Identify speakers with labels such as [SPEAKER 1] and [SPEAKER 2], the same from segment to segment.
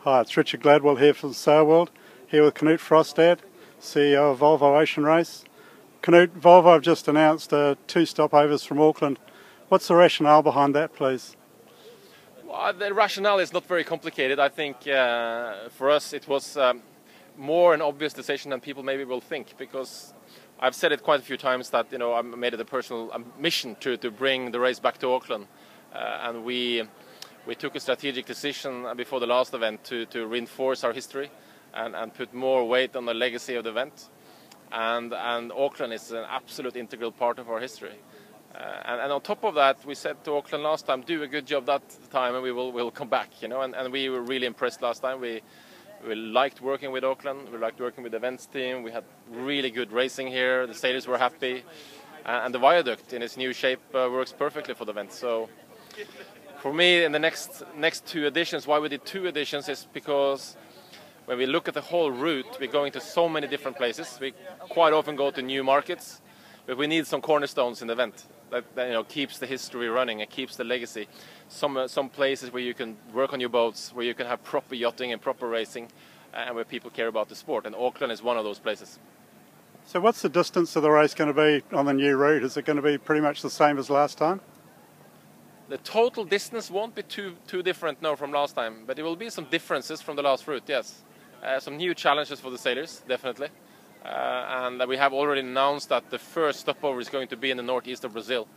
[SPEAKER 1] Hi, it's Richard Gladwell here from Sail World, here with Knut Frostad, CEO of Volvo Ocean Race. Knut, Volvo have just announced 2 stopovers from Auckland. What's the rationale behind that, please?
[SPEAKER 2] Well, the rationale is not very complicated. I think for us it was more an obvious decision than people maybe will think, because I've said it quite a few times that I made it a personal mission to bring the race back to Auckland, and we took a strategic decision before the last event to reinforce our history and put more weight on the legacy of the event. And Auckland is an absolute integral part of our history. And on top of that, we said to Auckland last time, do a good job that time and we'll come back, and we were really impressed last time. We liked working with Auckland, we liked working with the events team, we had really good racing here, the sailors were happy, and the viaduct in its new shape works perfectly for the event. So for me, in the next 2 editions, why we did 2 editions is because when we look at the whole route, we're going to so many different places. We quite often go to new markets, but we need some cornerstones in the event that keeps the history running and keeps the legacy. Some places where you can work on your boats, where you can have proper yachting and proper racing, and where people care about the sport. And Auckland is one of those places.
[SPEAKER 1] So what's the distance of the race going to be on the new route? Is it going to be pretty much the same as last time?
[SPEAKER 2] The total distance won't be too different now from last time, but there will be some differences from the last route, yes. Some new challenges for the sailors, definitely. And we have already announced that the first stopover is going to be in the northeast of Brazil,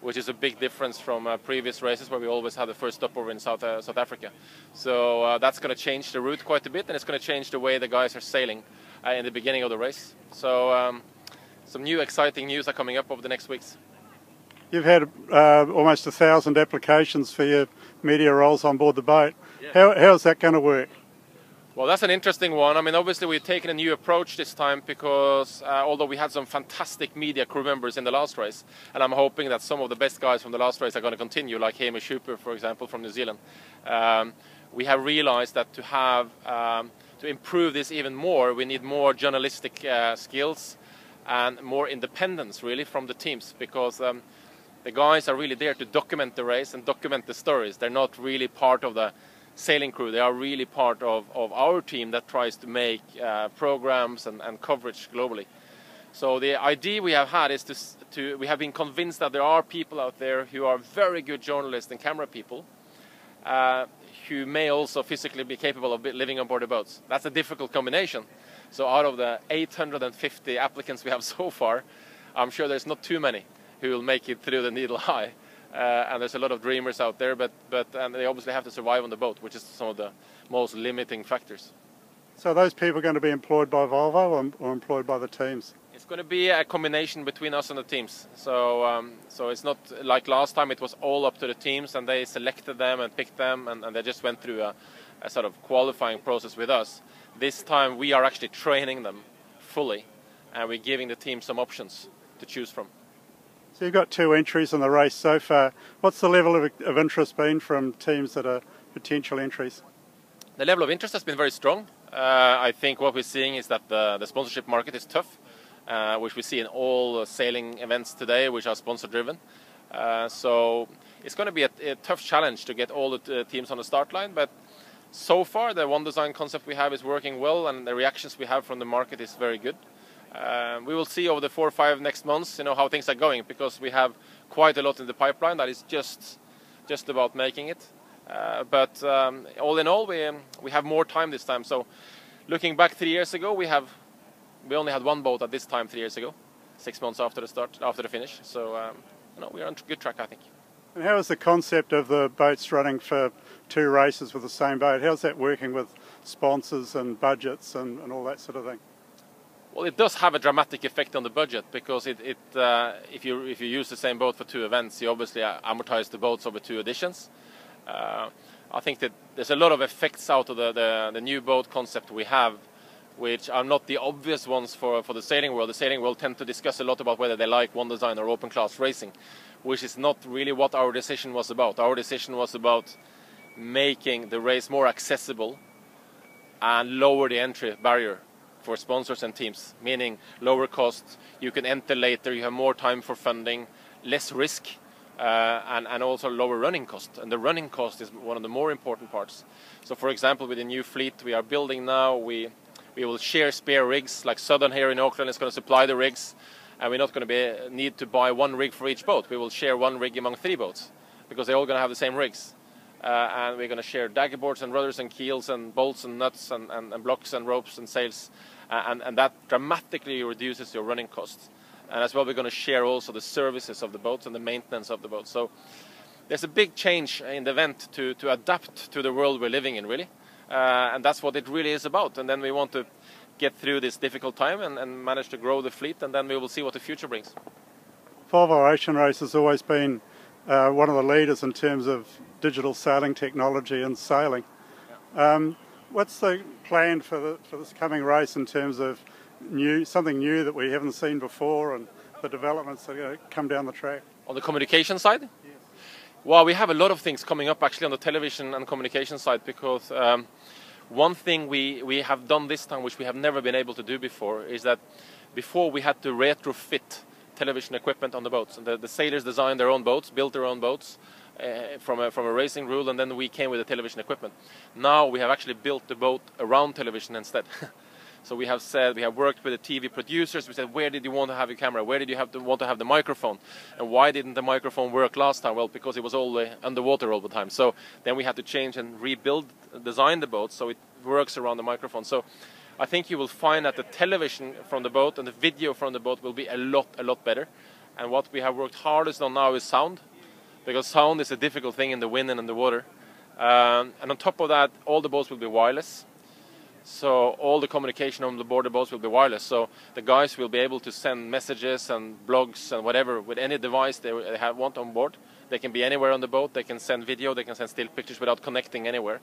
[SPEAKER 2] which is a big difference from previous races where we always had the first stopover in South Africa. So that's going to change the route quite a bit, and it's going to change the way the guys are sailing in the beginning of the race. So some new exciting news are coming up over the next weeks.
[SPEAKER 1] You've had almost 1,000 applications for your media roles on board the boat. Yeah. How's that going to work?
[SPEAKER 2] Well, that's an interesting one. I mean, obviously we've taken a new approach this time because although we had some fantastic media crew members in the last race, and I'm hoping that some of the best guys from the last race are going to continue, like Hamish Hooper, for example, from New Zealand, we have realized that to improve this even more, we need more journalistic skills and more independence, really, from the teams, because the guys are really there to document the race and document the stories. They're not really part of the sailing crew. They are really part of our team that tries to make programs and coverage globally. So the idea we have had is we have been convinced that there are people out there who are very good journalists and camera people who may also physically be capable of living on board the boats. That's a difficult combination. So out of the 850 applicants we have so far, I'm sure there's not too many who will make it through the needle high. And there's a lot of dreamers out there, but they obviously have to survive on the boat, which is some of the most limiting factors.
[SPEAKER 1] So are those people going to be employed by Volvo or employed by the teams?
[SPEAKER 2] It's going to be a combination between us and the teams. So it's not like last time. It was all up to the teams, and they selected them and picked them, and they just went through a sort of qualifying process with us. This time we are actually training them fully, and we're giving the team some options to choose from.
[SPEAKER 1] So you've got 2 entries in the race so far. What's the level of interest been from teams that are potential entries?
[SPEAKER 2] The level of interest has been very strong. I think what we're seeing is that the sponsorship market is tough, which we see in all sailing events today, which are sponsor driven. So it's going to be a tough challenge to get all the teams on the start line, but so far the one design concept we have is working well, and the reactions we have from the market is very good. We will see over the 4 or 5 next months, how things are going, because we have quite a lot in the pipeline that is just about making it. But all in all, we have more time this time. So looking back 3 years ago, we only had 1 boat at this time 3 years ago, 6 months after the finish. So we are on good track, I think.
[SPEAKER 1] And how is the concept of the boats running for 2 races with the same boat? How's that working with sponsors and budgets and all that sort of thing?
[SPEAKER 2] Well, it does have a dramatic effect on the budget, because if you use the same boat for 2 events, you obviously amortize the boats over 2 editions. I think that there's a lot of effects out of the new boat concept we have, which are not the obvious ones for the sailing world. The sailing world tend to discuss a lot about whether they like one design or open class racing, which is not really what our decision was about. Our decision was about making the race more accessible and lower the entry barrier for sponsors and teams, meaning lower costs, you can enter later, you have more time for funding, less risk, and also lower running cost. And the running cost is one of the more important parts. So for example, with the new fleet we are building now, we will share spare rigs, like Southern here in Auckland is going to supply the rigs, and we're not going to need to buy one rig for each boat. We will share one rig among 3 boats, because they're all going to have the same rigs. And we're going to share dagger boards and rudders and keels and bolts and nuts and blocks and ropes and sails, and that dramatically reduces your running costs. And as well, we're going to share also the services of the boats and the maintenance of the boats. So there's a big change in the event to adapt to the world we're living in, really. And that's what it really is about. And then we want to get through this difficult time and manage to grow the fleet, and then we will see what the future brings.
[SPEAKER 1] Volvo Ocean Race has always been one of the leaders in terms of digital sailing technology and sailing. Yeah. What's the plan for this coming race in terms of something new that we haven't seen before, and the developments that are going to come down the track?
[SPEAKER 2] On the communication side?
[SPEAKER 1] Yes.
[SPEAKER 2] Well, we have a lot of things coming up actually on the television and communication side, because one thing we have done this time, which we have never been able to do before, is that before we had to retrofit television equipment on the boats. And the sailors designed their own boats, built their own boats from a racing rule, and then we came with the television equipment. Now we have actually built the boat around television instead. So we have worked with the TV producers. We said, where did you want to have your camera? Where did you want to have the microphone? And why didn't the microphone work last time? Well, because it was all underwater all the time. So then we had to change and design the boat so it works around the microphone. So I think you will find that the television from the boat and the video from the boat will be a lot better. And what we have worked hardest on now is sound, because sound is a difficult thing in the wind and in the water. And on top of that, all the boats will be wireless. So all the communication on the board the boats will be wireless. So the guys will be able to send messages and blogs and whatever with any device they want on board. They can be anywhere on the boat. They can send video. They can send still pictures without connecting anywhere.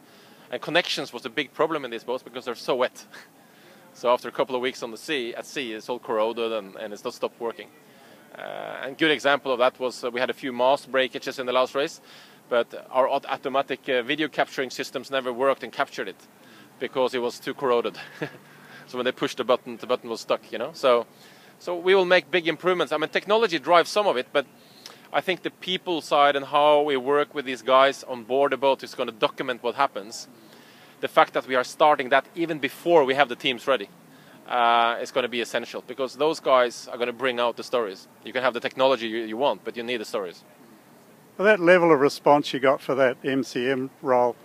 [SPEAKER 2] And connections was a big problem in these boats because they're so wet. So after a couple of weeks on the sea, at sea, it's all corroded and it's not stopped working. And good example of that was we had a few mast breakages in the last race, but our automatic video capturing systems never worked and captured it, because it was too corroded. So when they pushed the button was stuck, you know. So we will make big improvements. I mean, technology drives some of it, but I think the people side and how we work with these guys on board the boat is going to document what happens. The fact that we are starting that even before we have the teams ready is going to be essential, because those guys are going to bring out the stories. You can have the technology you want, but you need the stories.
[SPEAKER 1] Well, that level of response you got for that MCM role,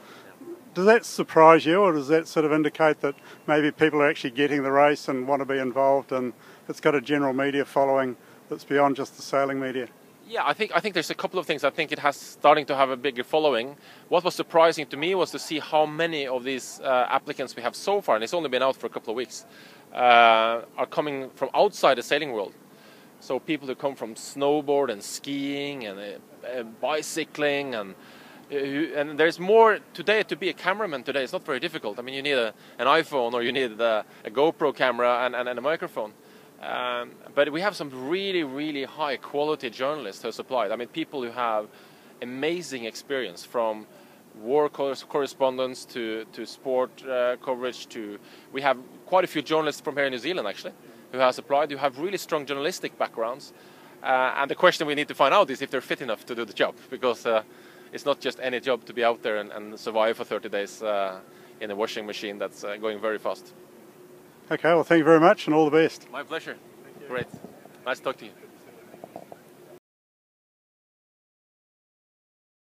[SPEAKER 1] does that surprise you, or does that sort of indicate that maybe people are actually getting the race and want to be involved, and it's got a general media following that's beyond just the sailing media?
[SPEAKER 2] Yeah, I think there's a couple of things. I think it has starting to have a bigger following. What was surprising to me was to see how many of these applicants we have so far, and it's only been out for a couple of weeks, are coming from outside the sailing world. So people who come from snowboard and skiing and bicycling, and there's more today. To be a cameraman today, it's not very difficult. I mean, you need an iPhone, or you need a GoPro camera and a microphone. But we have some really high quality journalists who are supplied. I mean, people who have amazing experience, from war correspondence to sport coverage. We have quite a few journalists from here in New Zealand actually who have applied, who have really strong journalistic backgrounds. And the question we need to find out is if they're fit enough to do the job, because it's not just any job to be out there and survive for 30 days in a washing machine that's going very fast.
[SPEAKER 1] Okay, well, thank you very much and all the best.
[SPEAKER 2] My pleasure. Great. Nice to talk to you.